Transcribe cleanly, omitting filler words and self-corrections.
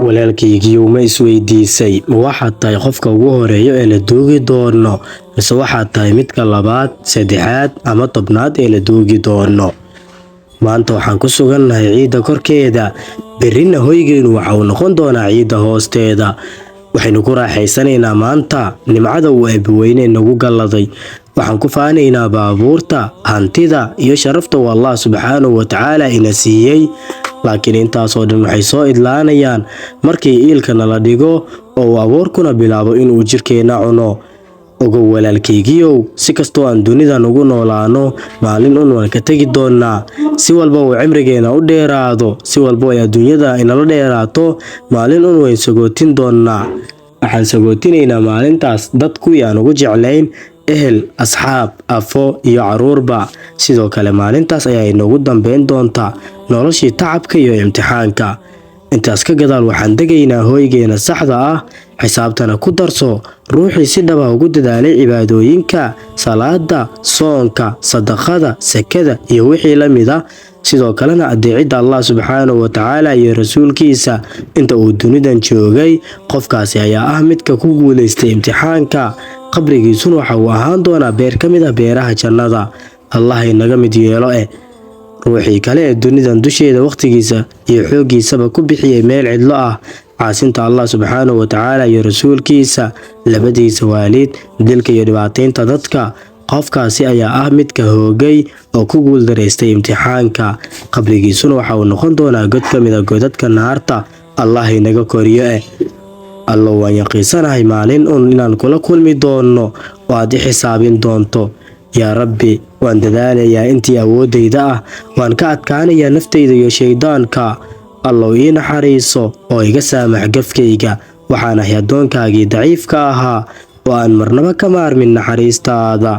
walaalkaygiiyow ma isweydiisay ma waxaad tahay qofka ugu horeeya ee la duugi doono mise waxaad tahay midka labaad, saddexaad ama tobnaad ee la duugi doono? Maanta waxaan ku sugannahay ciidda korkeeda, berrina hoygeenu waxa uu noqon doonaa ciidda hoosteeda. Waxaynu ku raaxaysanaynaa maanta nimcada uu Eebbaweyne nagu galladay. Waxaan ku faanaynaa baabuurta, hantida iyo sharafta uu Allah subxaanahu wa tacaala ina siiyey. Laakiin intaasoo dhan waxay soo idlaanayaan markii iilka nala dhigo oo uu abuurkuna bilaabo inuu jirkeena cuno. Ogow walaalkaygiiyow, si kastoo aan dunidan ugu noolaano, maalin waan ka tegi doonaa. Si walba uu cimrigeena u dheeraado, si walba ay adduunyada inala dheeraato, maalin wayn sagootin doonaa. Waxaan sagootinaynaa maalintaas dad kuwii aan ugu jeclayn, ehel, asxaab, afo iyo caruurba. Sidoo kale maalintaas ayaa inoogu dambeyn doonta noloshii tacabka iyo imtixaanka. Intaas ka gadaal waxaan degaynaa hoygeena saxda ah. Xisaabtana ku darso ruuxii si dhab ah ugu dadaalay cibaadooyinka, salaada, soonka, sadaqada, sakada iyo wixii la mid ah. Sidoo kalena adeecida Allah subxaanahu wa tacaala iyo rasuulkiisa inta uu dunidan joogay. Qofkaasi ayaa ah midka ku guuleystay imtixaanka. Qabrigiisuna waxa uu ahaan doonaa beer ka mid ah beeraha jannada. Allah inaga mid yeelo. Ruuxii kale ee dunidan dusheeda waqtigiisa iyo xooggiisaba ku bixiyay meel cidlo ah, caasinta Allah subxaanahu wa tacaala iyo rasuulkiisa, labadiisa waalid, dilka iyo dhibaataynta dadka, qofkaasi ayaa ah midka hoogay oo ku guuldareystay imtixaanka. Qabrigiisuna waxa uu noqon doonaa god ka mid ah godadka naarta. Allah inaga koriyo. Alla waan yaqiinsanahay maalin inaan kula kulmi doono oo aad i xisaabin doonto. yaa Rabbi, waan dadaalayaa intii awoodayda ah, waan ka adkaanayaa naftayda iyo shaydaanka. Allow ii naxariiso oo iga saamax gafkayga. Waxaan ahay addoonkaagii daciifka ahaa oo aan marnaba ka maarmin naxariistaada.